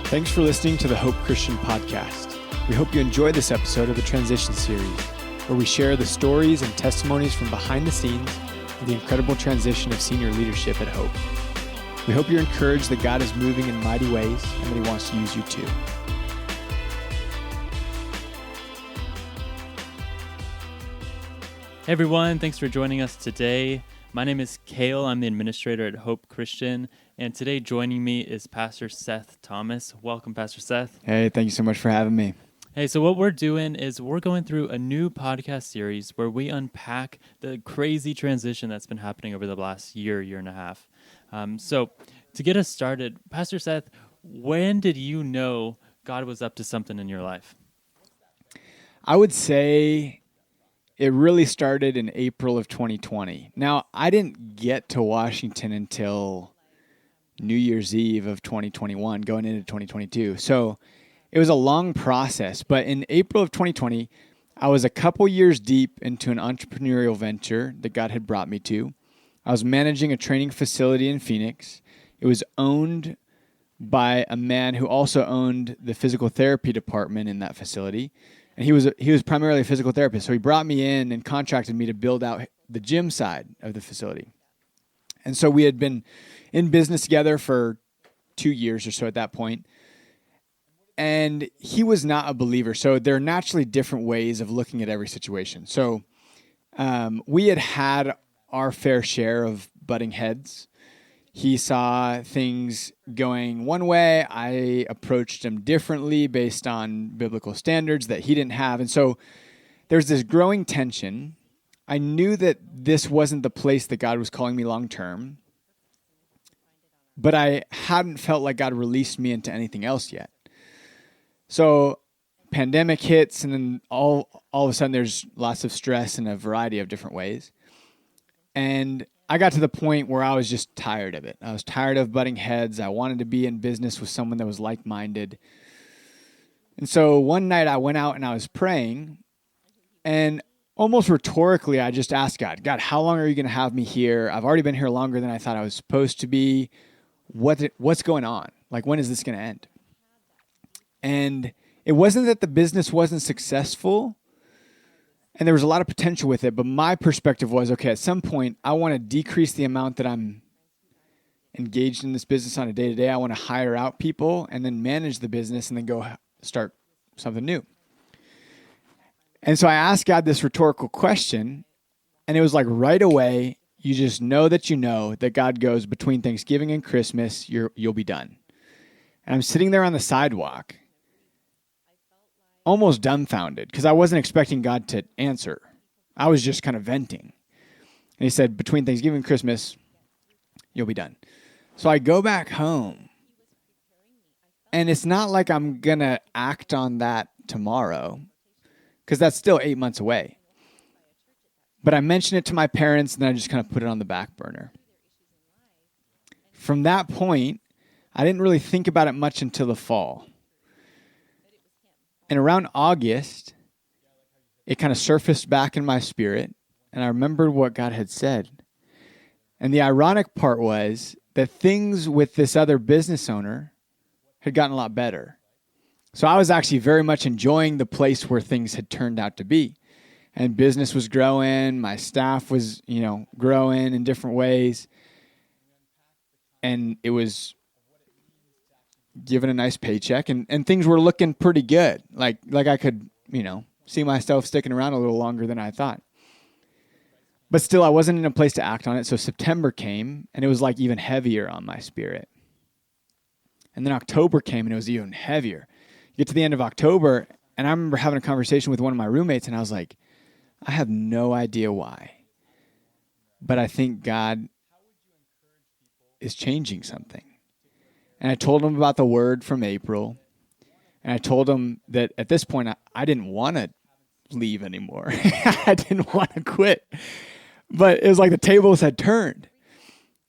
Thanks for listening to the Hope Christian Podcast. We hope you enjoy this episode of the Transition Series, where we share the stories and testimonies from behind the scenes of the incredible transition of senior leadership at Hope. We hope you're encouraged that God is moving in mighty ways and that He wants to use you too. Hey everyone, thanks for joining us today. My name is Kayle. I'm the administrator at Hope Christian, and today joining me is Pastor Seth Thomas. Welcome, Pastor Seth. Hey, thank you so much for having me. Hey, so what we're doing is we're going through a new podcast series where we unpack the crazy transition that's been happening over the last year and a half. So to get us started, Pastor Seth, when did you know God was up to something in your life? I would say it really started in April of 2020. Now, I didn't get to Washington until New Year's Eve of 2021, going into 2022. So it was a long process. But in April of 2020, I was a couple years deep into an entrepreneurial venture that God had brought me to. I was managing a training facility in Phoenix. It was owned by a man who also owned the physical therapy department in that facility. And he was primarily a physical therapist. So he brought me in and contracted me to build out the gym side of the facility. And so we had been in business together for 2 years or so at that point. And he was not a believer. So there are naturally different ways of looking at every situation. So we had our fair share of butting heads. He saw things going one way. I approached him differently based on biblical standards that he didn't have. And so there's this growing tension. I knew that this wasn't the place that God was calling me long term, but I hadn't felt like God released me into anything else yet. So pandemic hits, and then all of a sudden there's lots of stress in a variety of different ways. And I got to the point where I was just tired of it. I was tired of butting heads. I wanted to be in business with someone that was like-minded. And so one night I went out and I was praying, and almost rhetorically, I just asked God, how long are you going to have me here? I've already been here longer than I thought I was supposed to be. What's going on? Like, when is this going to end? And it wasn't that the business wasn't successful, and there was a lot of potential with it, but my perspective was, okay, at some point, I want to decrease the amount that I'm engaged in this business on a day-to-day. I want to hire out people and then manage the business and then go start something new. And so I asked God this rhetorical question, and it was like right away, you just know that God goes, between Thanksgiving and Christmas, you'll be done. And I'm sitting there on the sidewalk, almost dumbfounded, because I wasn't expecting God to answer. I was just kind of venting. And he said, between Thanksgiving and Christmas, you'll be done. So I go back home, and it's not like I'm going to act on that tomorrow, because that's still 8 months away. But I mentioned it to my parents, and then I just kind of put it on the back burner. From that point, I didn't really think about it much until the fall. And around August, it kind of surfaced back in my spirit, and I remembered what God had said. And the ironic part was that things with this other business owner had gotten a lot better. So I was actually very much enjoying the place where things had turned out to be. And business was growing, my staff was, growing in different ways. And it was given a nice paycheck, and things were looking pretty good. Like I could, see myself sticking around a little longer than I thought. But still, I wasn't in a place to act on it. So September came, and it was like even heavier on my spirit. And then October came, and it was even heavier. You get to the end of October, and I remember having a conversation with one of my roommates, and I was like, I have no idea why, but I think God is changing something. And I told him about the word from April. And I told him that at this point, I didn't want to leave anymore. I didn't want to quit. But it was like the tables had turned.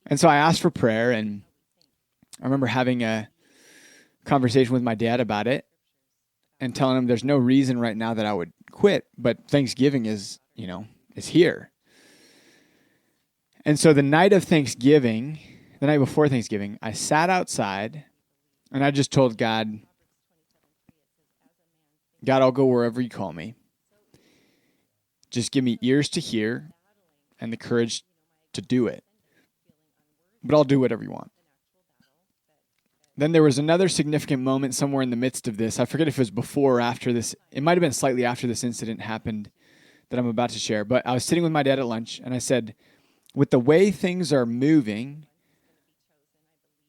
And so I asked for prayer. And I remember having a conversation with my dad about it and telling him there's no reason right now that I would quit. But Thanksgiving is here. And so the night before Thanksgiving, I sat outside And I just told God, I'll go wherever you call me. Just give me ears to hear and the courage to do it. But I'll do whatever you want. Then there was another significant moment somewhere in the midst of this. I forget if it was before or after this. It might have been slightly after this incident happened that I'm about to share. But I was sitting with my dad at lunch, and I said, with the way things are moving,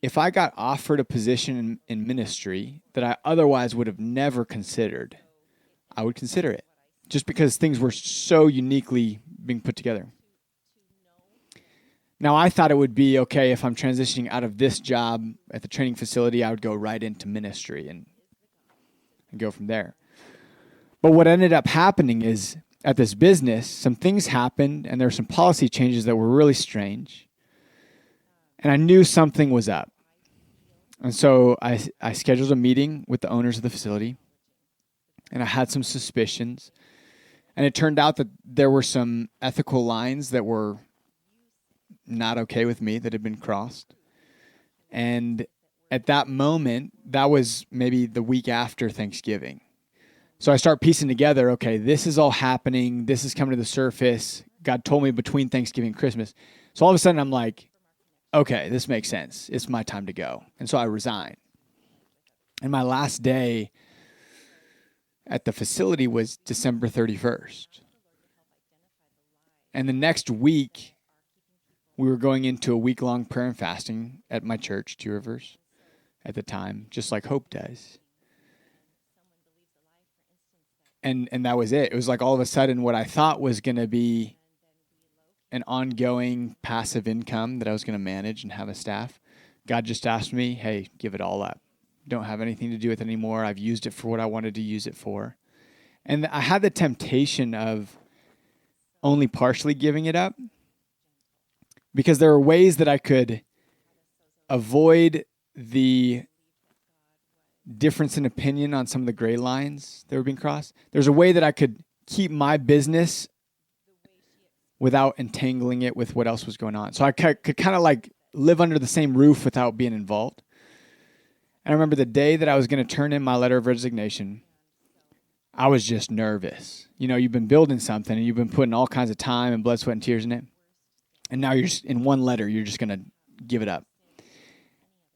if I got offered a position in ministry that I otherwise would have never considered, I would consider it. Just because things were so uniquely being put together. Now, I thought it would be okay if I'm transitioning out of this job at the training facility, I would go right into ministry and go from there. But what ended up happening is at this business, some things happened and there were some policy changes that were really strange. And I knew something was up. And so I scheduled a meeting with the owners of the facility, and I had some suspicions. And it turned out that there were some ethical lines that were not okay with me that had been crossed. And at that moment, that was maybe the week after Thanksgiving. So I start piecing together, okay, this is all happening. This is coming to the surface. God told me between Thanksgiving and Christmas. So all of a sudden I'm like, okay, this makes sense. It's my time to go. And so I resign. And my last day at the facility was December 31st. And the next week, we were going into a week-long prayer and fasting at my church, Two Rivers, at the time, just like Hope does. And that was it. It was like all of a sudden what I thought was going to be an ongoing passive income that I was going to manage and have a staff. God just asked me, hey, give it all up. Don't have anything to do with it anymore. I've used it for what I wanted to use it for. And I had the temptation of only partially giving it up, because there were ways that I could avoid the difference in opinion on some of the gray lines that were being crossed. There's a way that I could keep my business without entangling it with what else was going on. So I could kind of like live under the same roof without being involved. And I remember the day that I was going to turn in my letter of resignation, I was just nervous. You know, you've been building something and you've been putting all kinds of time and blood, sweat, and tears in it. And now you're just, in one letter, you're just going to give it up.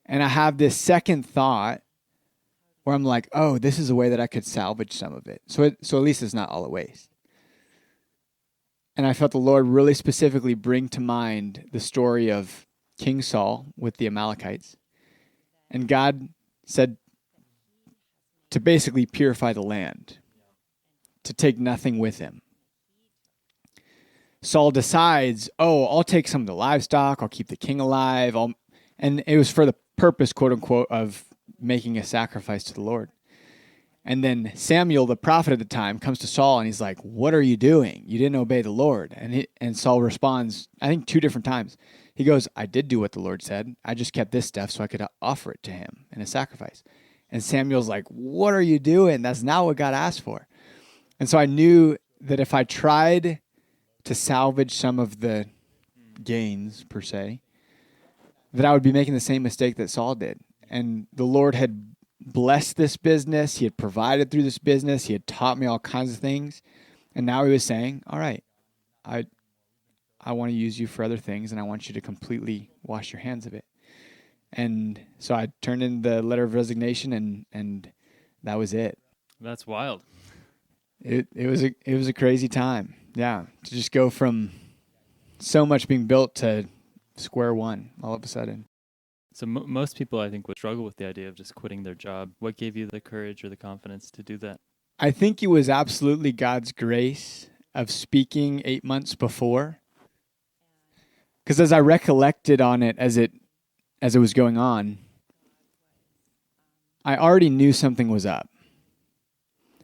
And I have this second thought where I'm like, oh, this is a way that I could salvage some of it. So at least it's not all a waste. And I felt the Lord really specifically bring to mind the story of King Saul with the Amalekites. And God said to basically purify the land, to take nothing with him. Saul decides, oh, I'll take some of the livestock, I'll keep the king alive, and it was for the purpose, quote unquote, of making a sacrifice to the Lord. And then Samuel, the prophet at the time, comes to Saul and he's like, what are you doing? You didn't obey the Lord. And Saul responds, I think 2 different times. He goes, I did do what the Lord said. I just kept this stuff so I could offer it to him in a sacrifice. And Samuel's like, what are you doing? That's not what God asked for. And so I knew that if I tried to salvage some of the gains, per se, that I would be making the same mistake that Saul did. And the Lord had blessed this business. He had provided through this business. He had taught me all kinds of things. And now he was saying, all right, I want to use you for other things, and I want you to completely wash your hands of it. And so I turned in the letter of resignation, and that was it. That's wild. It was a crazy time. Yeah, to just go from so much being built to square one all of a sudden. So most people, I think, would struggle with the idea of just quitting their job. What gave you the courage or the confidence to do that? I think it was absolutely God's grace of speaking 8 months before. Because as I recollected on it as it was going on, I already knew something was up.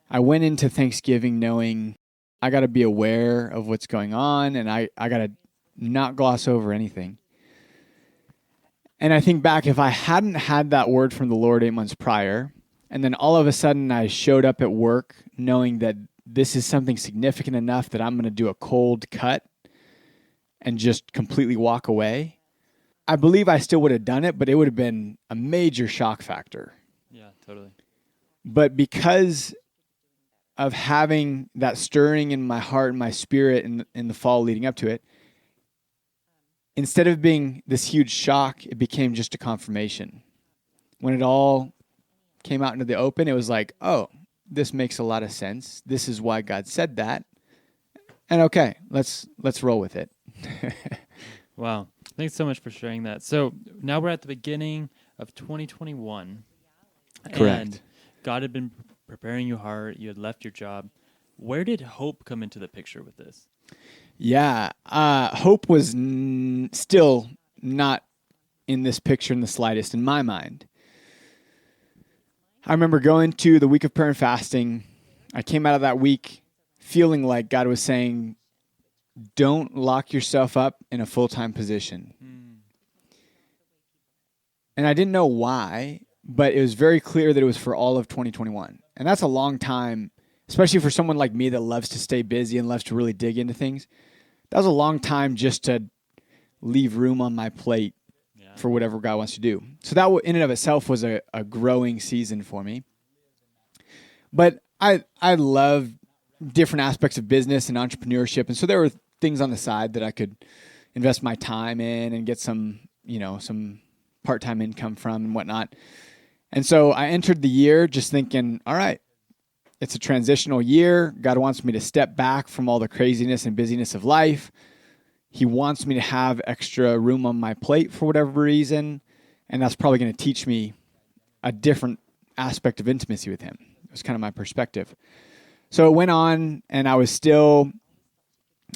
I went into Thanksgiving knowing I got to be aware of what's going on, and I got to not gloss over anything. And I think back, if I hadn't had that word from the Lord 8 months prior, and then all of a sudden I showed up at work knowing that this is something significant enough that I'm going to do a cold cut and just completely walk away, I believe I still would have done it, but it would have been a major shock factor. Yeah, totally. But because of having that stirring in my heart and my spirit in the fall leading up to it, instead of being this huge shock, it became just a confirmation. When it all came out into the open, it was like, oh, this makes a lot of sense. This is why God said that. And okay, let's roll with it. Wow. Thanks so much for sharing that. So now we're at the beginning of 2021. Correct. And God had been preparing your heart. You had left your job. Where did hope come into the picture with this? Yeah, hope was still not in this picture in the slightest in my mind. I remember going to the week of prayer and fasting. I came out of that week feeling like God was saying, don't lock yourself up in a full-time position. And I didn't know why, but it was very clear that it was for all of 2021. And that's a long time, especially for someone like me that loves to stay busy and loves to really dig into things. That was a long time just to leave room on my plate for whatever God wants to do. So that in and of itself was a growing season for me. But I love different aspects of business and entrepreneurship. And so there were things on the side that I could invest my time in and get some part-time income from and whatnot. And so I entered the year just thinking, all right, it's a transitional year. God wants me to step back from all the craziness and busyness of life. He wants me to have extra room on my plate for whatever reason. And that's probably going to teach me a different aspect of intimacy with him. It was kind of my perspective. So it went on, and I was still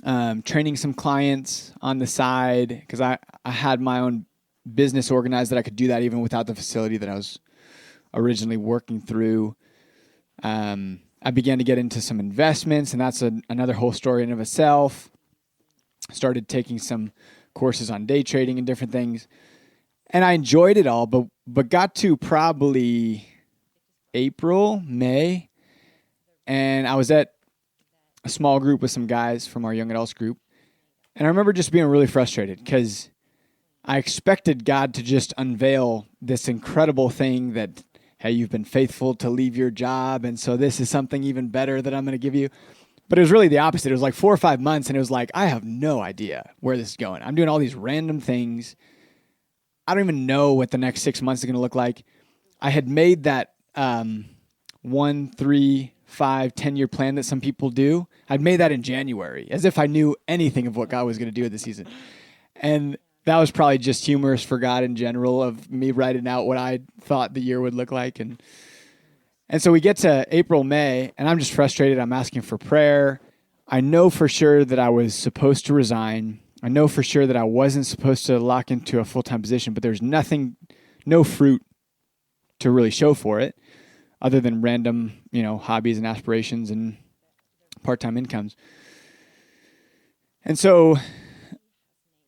training some clients on the side because I had my own business organized that I could do that even without the facility that I was originally working through. I began to get into some investments, and that's another whole story in of itself. Started taking some courses on day trading and different things, and I enjoyed it all. But got to probably April, May, and I was at a small group with some guys from our young adults group, and I remember just being really frustrated because I expected God to just unveil this incredible thing that, hey, you've been faithful to leave your job, and so this is something even better that I'm going to give you. But it was really the opposite. It was like 4 or 5 months, and it was like, I have no idea where this is going. I'm doing all these random things. I don't even know what the next 6 months is going to look like. I had made that 1, 3, 5, 10-year plan that some people do. I'd made that in January, as if I knew anything of what God was going to do this season. And that was probably just humorous for God in general of me writing out what I thought the year would look like. And so we get to April, May, and I'm just frustrated. I'm asking for prayer. I know for sure that I was supposed to resign. I know for sure that I wasn't supposed to lock into a full-time position, but there's no fruit to really show for it other than random, hobbies and aspirations and part-time incomes. And so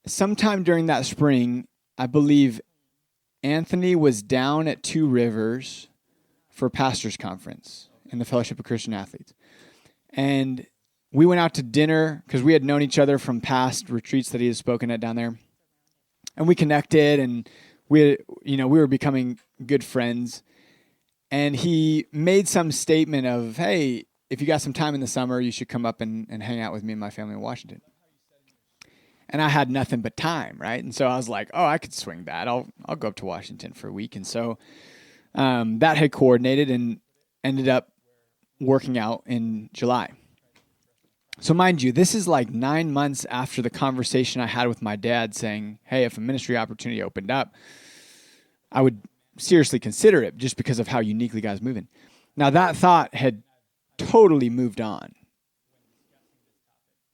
sometime during that spring, I believe Anthony was down at Two Rivers for Pastors Conference in the Fellowship of Christian Athletes. And we went out to dinner because we had known each other from past retreats that he had spoken at down there. And we connected, and we were becoming good friends. And he made some statement of, hey, if you got some time in the summer, you should come up and hang out with me and my family in Washington. And I had nothing but time, right? And so I was like, oh, I could swing that. I'll go up to Washington for a week. And so that had coordinated and ended up working out in July. So mind you, this is like 9 months after the conversation I had with my dad saying, hey, if a ministry opportunity opened up, I would seriously consider it just because of how uniquely God's moving. Now that thought had totally moved on.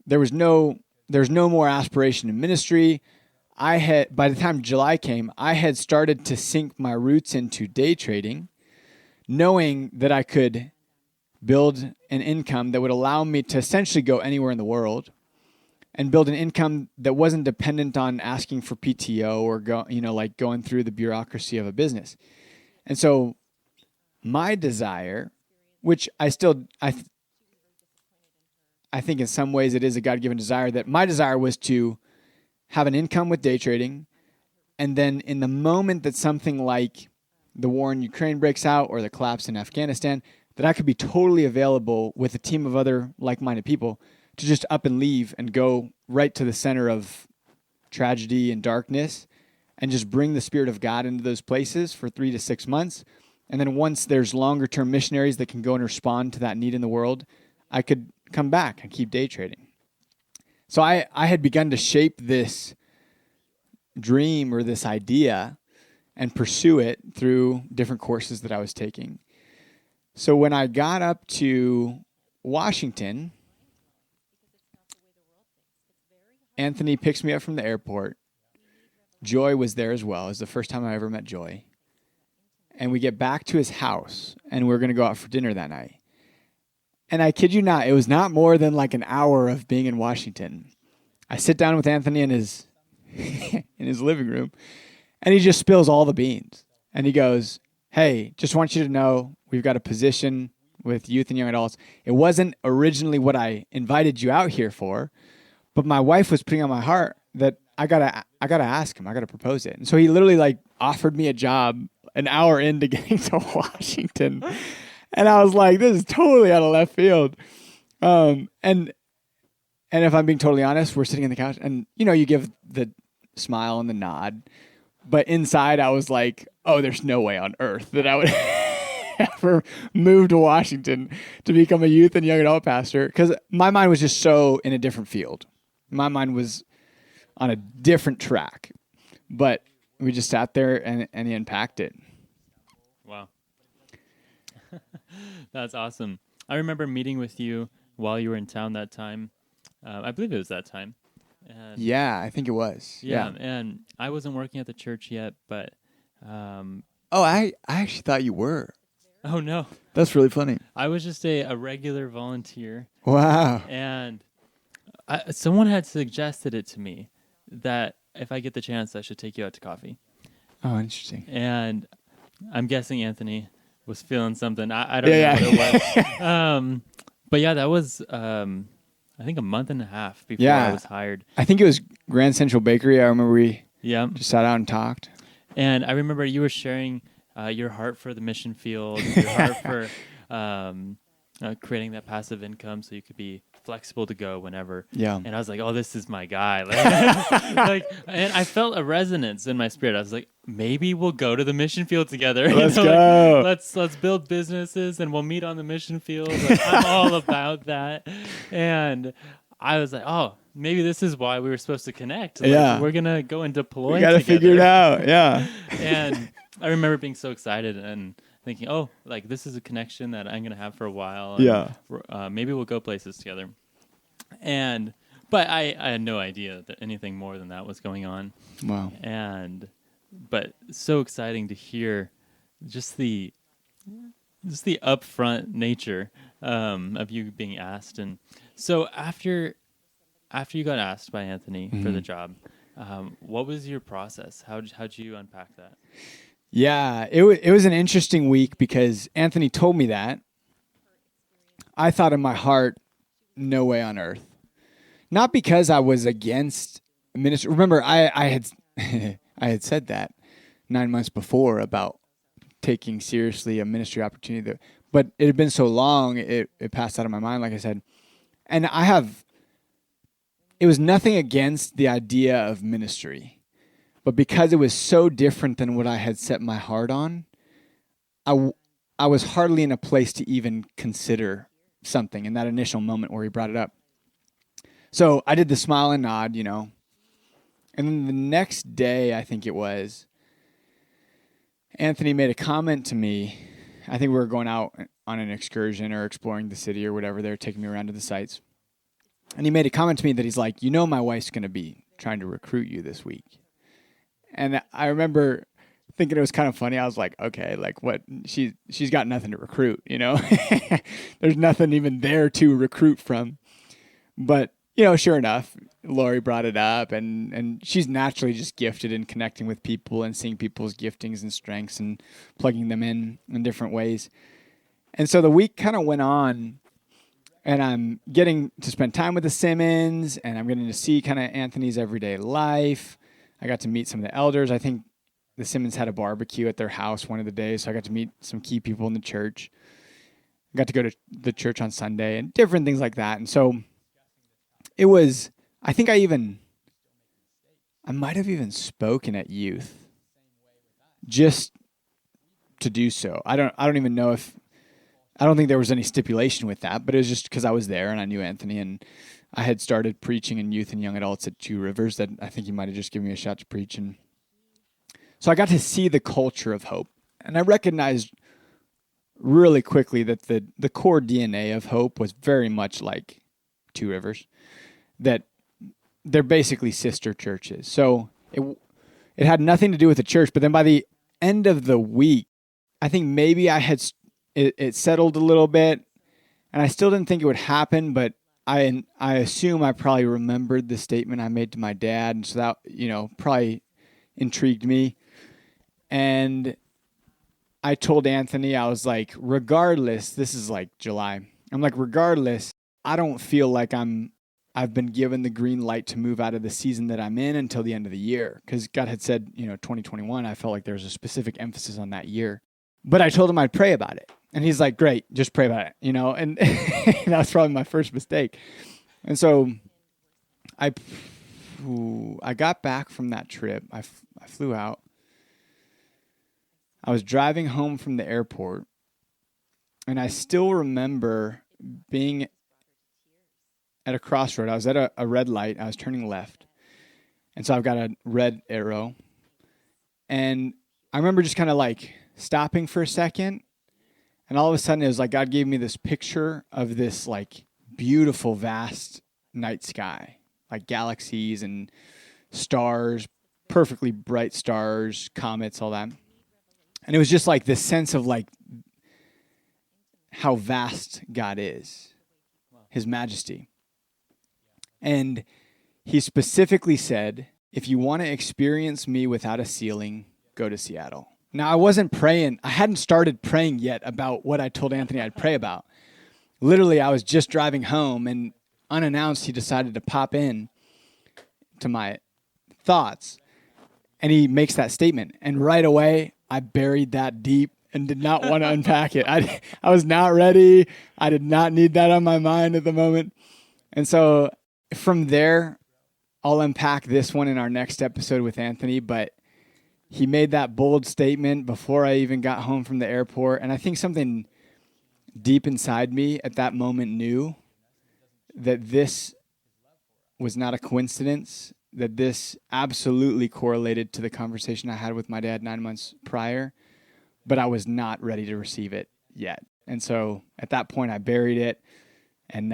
There's no more aspiration in ministry. By the time July came, I had started to sink my roots into day trading, knowing that I could build an income that would allow me to essentially go anywhere in the world and build an income that wasn't dependent on asking for PTO or going through the bureaucracy of a business. And so my desire, which I think in some ways it is a God-given desire, that my desire was to have an income with day trading, And then in the moment that something like the war in Ukraine breaks out or the collapse in Afghanistan, that I could be totally available with a team of other like-minded people to just up and leave and go right to the center of tragedy and darkness and just bring the Spirit of God into those places for 3 to 6 months. And then once there's longer-term missionaries that can go and respond to that need in the world, I could come back and keep day trading. So I had begun to shape this dream or this idea and pursue it through different courses that I was taking. So when I got up to Washington, Anthony picks me up from the airport. Joy was there as well. It was the first time I ever met Joy. And we get back to his house, and we're going to go out for dinner that night. And I kid you not, it was not more than like an hour of being in Washington. I sit down with Anthony in his in his living room, and he just spills all the beans. And he goes, "Hey, just want you to know we've got a position with youth and young adults. It wasn't originally what I invited you out here for, but my wife was putting on my heart that I gotta ask him. I gotta propose it." And so he literally like offered me a job an hour into getting to Washington. And I was like, this is totally out of left field. And if I'm being totally honest, we're sitting on the couch and, you give the smile and the nod. But inside I was like, oh, there's no way on earth that I would ever move to Washington to become a youth and young adult pastor. Because my mind was just so in a different field. My mind was on a different track. But we just sat there and he unpacked it. Wow. That's awesome. I remember meeting with you while you were in town that time. I believe it was that time. And yeah, I think it was. Yeah, and I wasn't working at the church yet, but... I actually thought you were. Oh, no. That's really funny. I was just a regular volunteer. Wow. And someone had suggested it to me that if I get the chance, I should take you out to coffee. Oh, interesting. And I'm guessing Anthony was feeling something. I don't know what it was. But yeah, that was, I think, a month and a half before I was hired. I think it was Grand Central Bakery. I remember we just sat out and talked. And I remember you were sharing your heart for the mission field, your heart for creating that passive income so you could be flexible to go whenever. Yeah. And I was like, oh, this is my guy. And I felt a resonance in my spirit. I was like, maybe we'll go to the mission field together. Let's go. Let's build businesses and we'll meet on the mission field. Like, I'm all about that. And I was like, oh, maybe this is why we were supposed to connect. Like, we're going to go and deploy. We got to figure it out. Yeah. And I remember being so excited and thinking, oh, like this is a connection that I'm going to have for a while. And, maybe we'll go places together. But I had no idea that anything more than that was going on. Wow. But so exciting to hear just the upfront nature of you being asked. And so after you got asked by Anthony for the job, what was your process? How'd you unpack that? Yeah, it was an interesting week because Anthony told me that. I thought in my heart, no way on earth. Not because I was against ministry. Remember, I had I had said that 9 months before about taking seriously a ministry opportunity, but it had been so long, it passed out of my mind, like I said. And it was nothing against the idea of ministry. But because it was so different than what I had set my heart on, I was hardly in a place to even consider something in that initial moment where he brought it up. So I did the smile and nod, And then the next day, I think it was, Anthony made a comment to me. I think we were going out on an excursion or exploring the city or whatever. They were taking me around to the sites. And he made a comment to me that he's like, my wife's going to be trying to recruit you this week. And I remember thinking it was kind of funny. I was like, okay, like what? She's got nothing to recruit, There's nothing even there to recruit from. But, sure enough, Lori brought it up, and she's naturally just gifted in connecting with people and seeing people's giftings and strengths and plugging them in different ways. And so the week kind of went on, and I'm getting to spend time with the Simmons, and I'm getting to see kind of Anthony's everyday life. I got to meet some of the elders. I think the Simmons had a barbecue at their house one of the days, so I got to meet some key people in the church. I got to go to the church on Sunday and different things like that. And so it was, I think I might have even spoken at youth just to do so. I don't even know if, I don't think there was any stipulation with that, but it was just because I was there and I knew Anthony, and I had started preaching in youth and young adults at Two Rivers that I think he might have just given me a shot to preach. And so I got to see the culture of Hope, and I recognized really quickly that the core DNA of Hope was very much like Two Rivers, that they're basically sister churches. So it had nothing to do with the church, but then by the end of the week, I think maybe it settled a little bit, and I still didn't think it would happen, but I assume I probably remembered the statement I made to my dad, and so that, probably intrigued me. And I told Anthony, I was like, regardless, this is like July. I'm like, regardless, I don't feel like I've been given the green light to move out of the season that I'm in until the end of the year. Because God had said, 2021, I felt like there was a specific emphasis on that year. But I told him I'd pray about it. And he's like, great, just pray about it, and that's probably my first mistake. And so I got back from that trip. I flew out. I was driving home from the airport, and I still remember being at a crossroad. I was at a red light. I was turning left. And so I've got a red arrow. And I remember just kind of like stopping for a second. And all of a sudden, it was like God gave me this picture of this like beautiful, vast night sky, like galaxies and stars, perfectly bright stars, comets, all that. And it was just like this sense of like how vast God is, His majesty. And He specifically said, if you want to experience me without a ceiling, go to Seattle. Now, I wasn't praying. I hadn't started praying yet about what I told Anthony I'd pray about. Literally, I was just driving home, and unannounced, he decided to pop in to my thoughts. And he makes that statement. And right away, I buried that deep and did not want to unpack it. I was not ready. I did not need that on my mind at the moment. And so from there, I'll unpack this one in our next episode with Anthony, but he made that bold statement before I even got home from the airport. And I think something deep inside me at that moment knew that this was not a coincidence, that this absolutely correlated to the conversation I had with my dad 9 months prior, but I was not ready to receive it yet. And so at that point, I buried it, and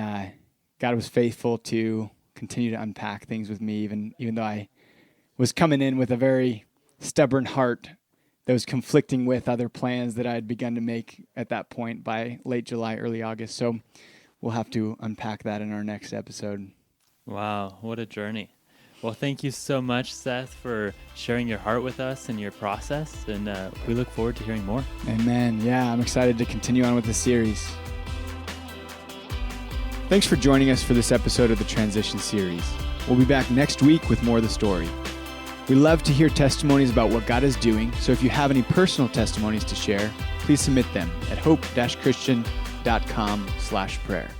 God was faithful to continue to unpack things with me, even though I was coming in with a very stubborn heart that was conflicting with other plans that I had begun to make at that point by late July, early August. So we'll have to unpack that in our next episode. Wow, what a journey. Well, thank you so much, Seth, for sharing your heart with us and your process, and we look forward to hearing more. Amen. Yeah, I'm excited to continue on with the series. Thanks for joining us for this episode of the Transition Series. We'll be back next week with more of the story. We love to hear testimonies about what God is doing, so if you have any personal testimonies to share, please submit them at hope-christian.com/prayer.